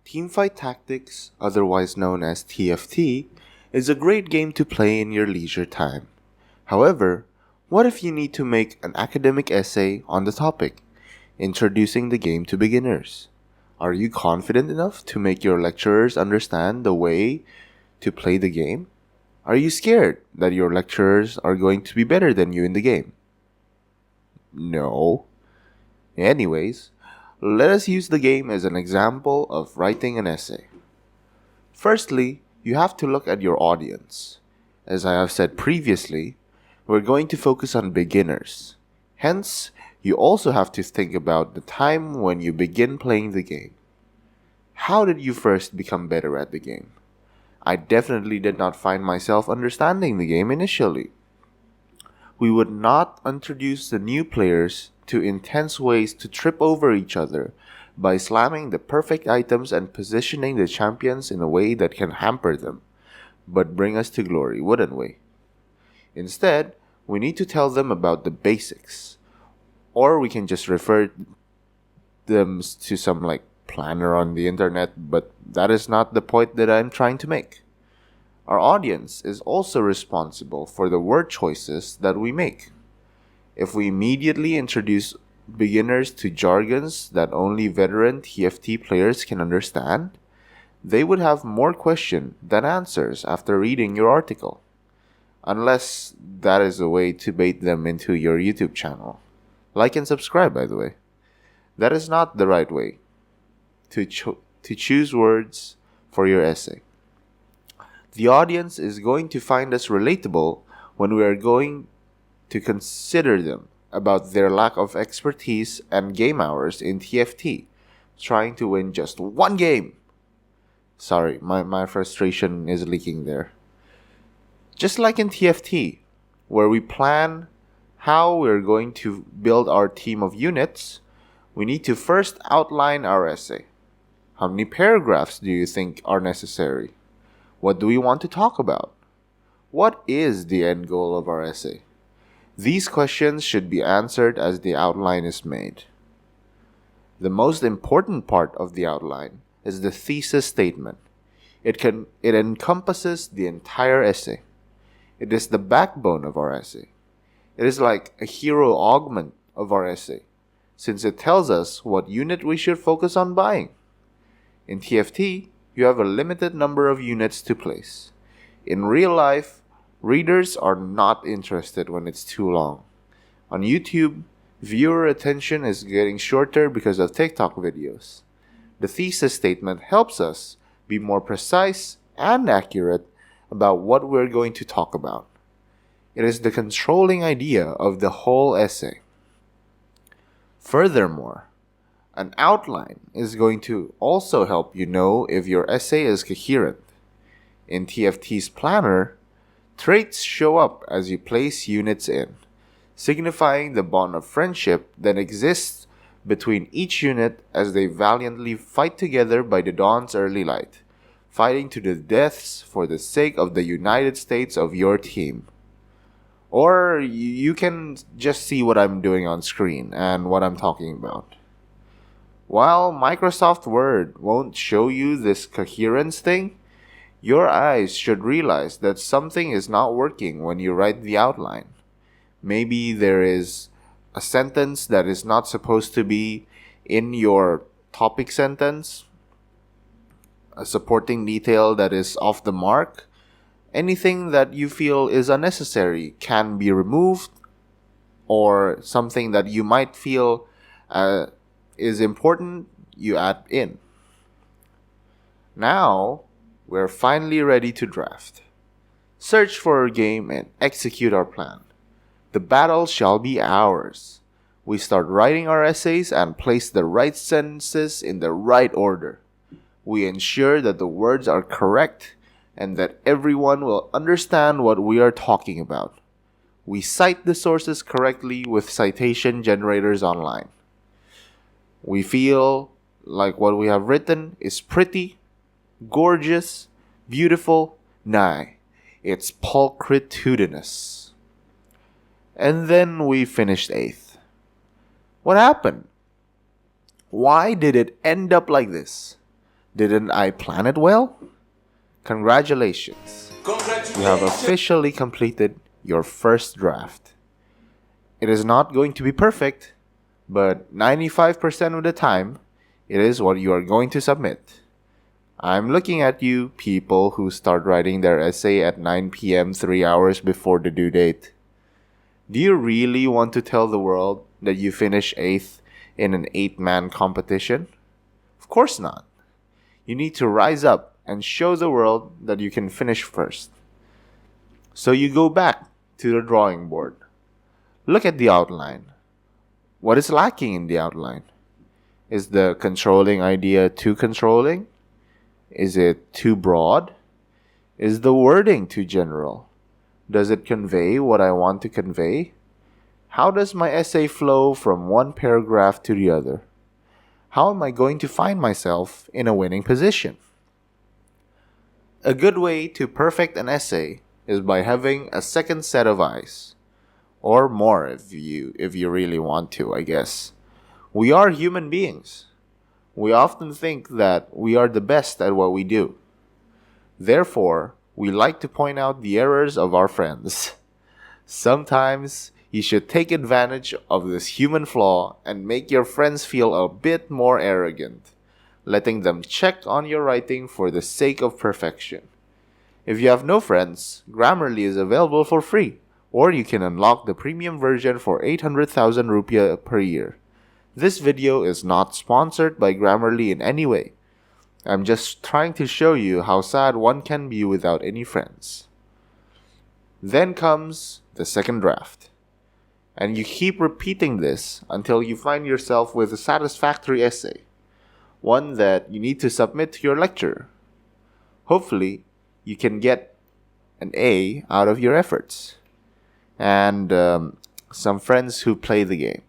Teamfight Tactics, otherwise known as TFT, is a great game to play in your leisure time. However, what if you need to make an academic essay on the topic, introducing the game to beginners? Are you confident enough to make your lecturers understand the way to play the game? Are you scared that your lecturers are going to be better than you in the game? No. Anyways, let us use the game as an example of writing an essay. Firstly, you have to look at your audience. As I have said previously, we're going to focus on beginners. Hence, you also have to think about the time when you begin playing the game. How did you first become better at the game? I definitely did not find myself understanding the game initially. We would not introduce the new players to intense ways to trip over each other by slamming the perfect items and positioning the champions in a way that can hamper them, but bring us to glory, wouldn't we? Instead, we need to tell them about the basics, or we can just refer them to some planner on the internet, but that is not the point that I'm trying to make. Our audience is also responsible for the word choices that we make. If we immediately introduce beginners to jargons that only veteran TFT players can understand, they would have more questions than answers after reading your article. Unless that is a way to bait them into your YouTube channel. Like and subscribe, by the way. That is not the right way to choose words for your essay. The audience is going to find us relatable when we are going to consider them about their lack of expertise and game hours in TFT, trying to win just one game. Sorry, my frustration is leaking there. Just like in TFT, where we plan how we're going to build our team of units, we need to first outline our essay. How many paragraphs do you think are necessary? What do we want to talk about? What is the end goal of our essay? These questions should be answered as the outline is made. The most important part of the outline is the thesis statement. It encompasses the entire essay. It is the backbone of our essay. It is like a hero augment of our essay, since it tells us what unit we should focus on buying. In TFT, you have a limited number of units to place. In real life, readers are not interested when it's too long. On YouTube, viewer attention is getting shorter because of TikTok videos. The thesis statement helps us be more precise and accurate about what we're going to talk about. It is the controlling idea of the whole essay. Furthermore, an outline is going to also help you know if your essay is coherent. In TFT's planner, traits show up as you place units in, signifying the bond of friendship that exists between each unit as they valiantly fight together by the dawn's early light, fighting to the deaths for the sake of the United States of your team. Or you can just see what I'm doing on screen and what I'm talking about. While Microsoft Word won't show you this coherence thing, your eyes should realize that something is not working when you write the outline. Maybe there is a sentence that is not supposed to be in your topic sentence, a supporting detail that is off the mark. Anything that you feel is unnecessary can be removed, or something that you might feel is important, you add in. Now, we're finally ready to draft. Search for our game and execute our plan. The battle shall be ours. We start writing our essays and place the right sentences in the right order. We ensure that the words are correct and that everyone will understand what we are talking about. We cite the sources correctly with citation generators online. We feel like what we have written is pretty, gorgeous, beautiful, it's pulchritudinous. And then we finished 8th. What happened? Why did it end up like this? Didn't I plan it well? Congratulations. You have officially completed your first draft. It is not going to be perfect, but 95% of the time, it is what you are going to submit. I'm looking at you, people who start writing their essay at 9 p.m. 3 hours before the due date. Do you really want to tell the world that you finished 8th in an 8-man competition? Of course not. You need to rise up and show the world that you can finish first. So you go back to the drawing board. Look at the outline. What is lacking in the outline? Is the controlling idea too controlling? Is it too broad? Is the wording too general? Does it convey what I want to convey? How does my essay flow from one paragraph to the other? How am I going to find myself in a winning position? A good way to perfect an essay is by having a second set of eyes. Or more if you really want to, I guess. We are human beings. We often think that we are the best at what we do. Therefore, we like to point out the errors of our friends. Sometimes you should take advantage of this human flaw and make your friends feel a bit more arrogant, letting them check on your writing for the sake of perfection. If you have no friends, Grammarly is available for free, or you can unlock the premium version for 800,000 rupiah per year. This video is not sponsored by Grammarly in any way. I'm just trying to show you how sad one can be without any friends. Then comes the second draft. And you keep repeating this until you find yourself with a satisfactory essay, one that you need to submit to your lecturer. Hopefully, you can get an A out of your efforts and some friends who play the game.